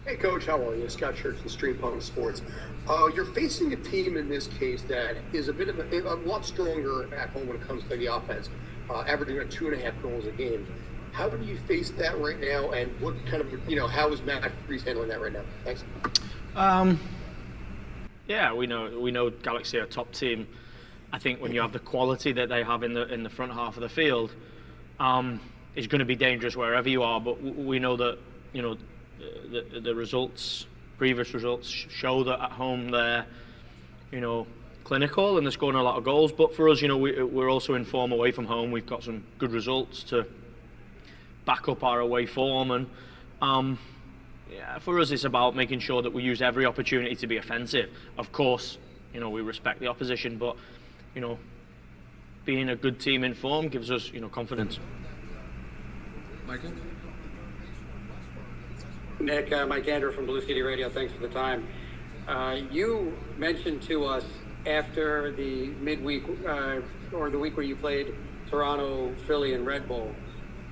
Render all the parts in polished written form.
Hey, Coach, how are you? Scott Church from Stream Punk Sports. You're facing a team in this case that is a lot stronger at home when it comes to the offense, averaging about 2.5 goals a game. How do you face that right now, and what kind of, how is Matt Freese handling that right now? Thanks. Yeah, we know Galaxy are a top team. I think when you have the quality that they have in the front half of the field, it's going to be dangerous wherever you are. But we know that the results, previous results, show that at home they're clinical and they're scoring a lot of goals. But for us, we're also in form away from home. We've got some good results to back up our away form, and for us, it's about making sure that we use every opportunity to be offensive. Of course, we respect the opposition, but being a good team in form gives us confidence. Michael? Nick, Mike Andrew from Blue City Radio. Thanks for the time. You mentioned to us after the midweek or the week where you played Toronto, Philly, and Red Bull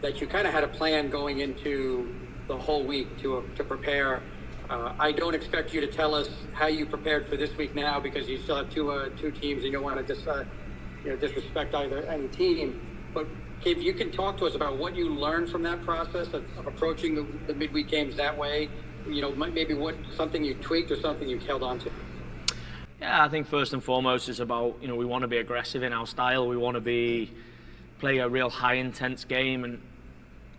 that you kind of had a plan going into the whole week to prepare. I don't expect you to tell us how you prepared for this week now because you still have two teams and you don't want to disrespect any team. But if you can talk to us about what you learned from that process of approaching the midweek games that way, maybe something you tweaked or something you held on to. Yeah, I think first and foremost is about, we want to be aggressive in our style. We want to play a real high intense game, and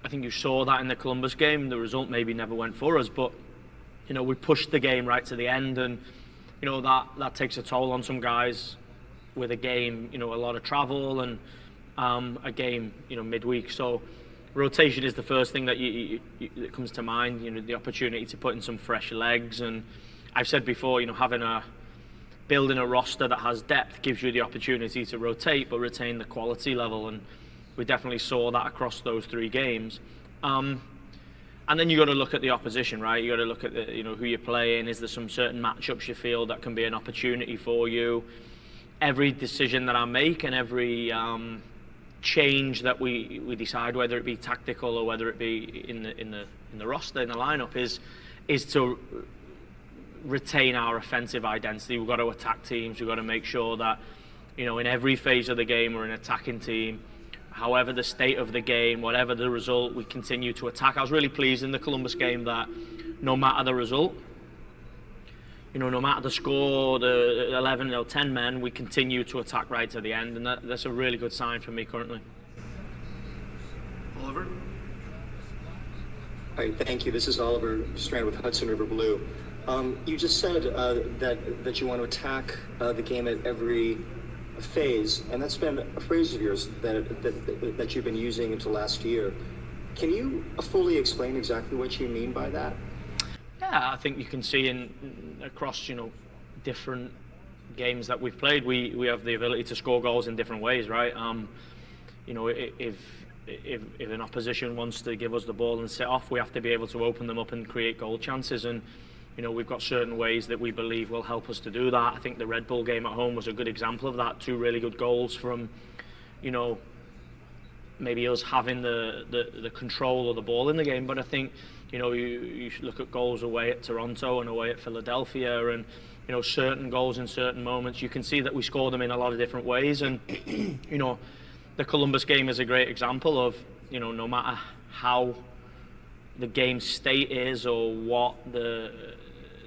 I think you saw that in the Columbus game. The result maybe never went for us, but we pushed the game right to the end, and that takes a toll on some guys with a game, a lot of travel and a game, midweek. So rotation is the first thing that that comes to mind. The opportunity to put in some fresh legs, and I've said before, building a roster that has depth gives you the opportunity to rotate but retain the quality level, and we definitely saw that across those 3 games. And then you got to look at the opposition, right? You got to look at who you're playing. Is there some certain matchups you feel that can be an opportunity for you? Every decision that I make and every change that we decide, whether it be tactical or whether it be in the roster, in the lineup, is to retain our offensive identity. We've got to attack teams. We've got to make sure that in every phase of the game we're an attacking team. However the state of the game, whatever the result, we continue to attack. I was really pleased in the Columbus game that no matter the result, no matter the score, the 11 or 10 men, we continue to attack right to the end, and that's a really good sign for me currently. Oliver? Hi, thank you. This is Oliver Strand with Hudson River Blue. You just said that you want to attack the game at every phase, and that's been a phrase of yours that you've been using into last year. Can you fully explain exactly what you mean by that? Yeah, I think you can see across different games that we've played, we have the ability to score goals in different ways, right? If an opposition wants to give us the ball and set off, we have to be able to open them up and create goal chances, and we've got certain ways that we believe will help us to do that. I think the Red Bull game at home was a good example of that. 2 really good goals from, maybe us having the control of the ball in the game. But I think, you should look at goals away at Toronto and away at Philadelphia, and certain goals in certain moments. You can see that we score them in a lot of different ways, and the Columbus game is a great example of no matter how the game state is or what the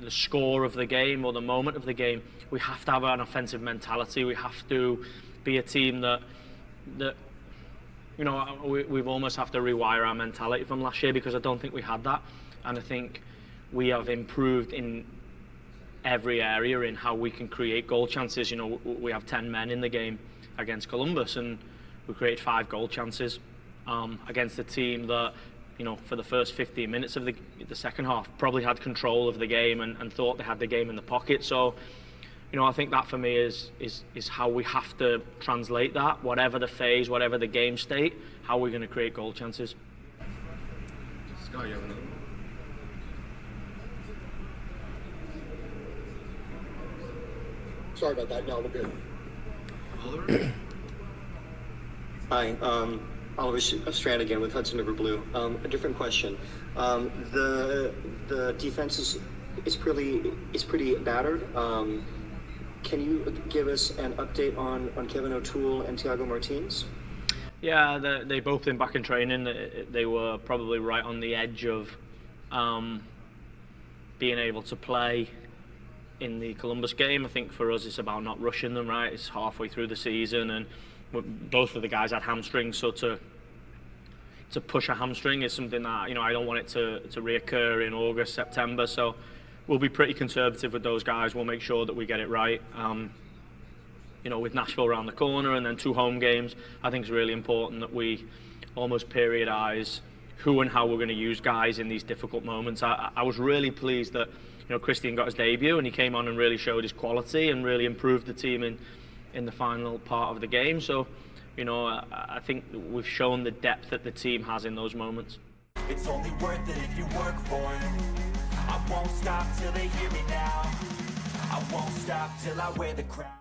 score of the game or the moment of the game, we have to have an offensive mentality. We have to be a team that we've almost have to rewire our mentality from last year, because I don't think we had that, and I think we have improved in every area in how we can create goal chances. We have 10 men in the game against Columbus, and we created 5 goal chances against a team that for the first 15 minutes of the second half probably had control of the game and thought they had the game in the pocket. So I think that for me is how we have to translate that, whatever the phase, whatever the game state, how we're going to create goal chances. Scott, you have another one? Sorry about that. No, we're good. Oliver? Hi. Oliver Strand again with Hudson River Blue. A different question. The defense is pretty battered. Can you give us an update on Kevin O'Toole and Thiago Martins? Yeah, they both been back in training. They were probably right on the edge of being able to play in the Columbus game. I think for us it's about not rushing them, right? It's halfway through the season and both of the guys had hamstrings, so to push a hamstring is something that, you know, I don't want it to reoccur in August, September, so we'll be pretty conservative with those guys. We'll make sure that we get it right. You know, with Nashville around the corner and then 2 home games, I think it's really important that we almost periodize who and how we're going to use guys in these difficult moments. I was really pleased that, you know, Christian got his debut and he came on and really showed his quality and really improved the team in the final part of the game. So, you know, I think we've shown the depth that the team has in those moments. It's only worth it if you work for it. I won't stop till they hear me now. I won't stop till I wear the crown.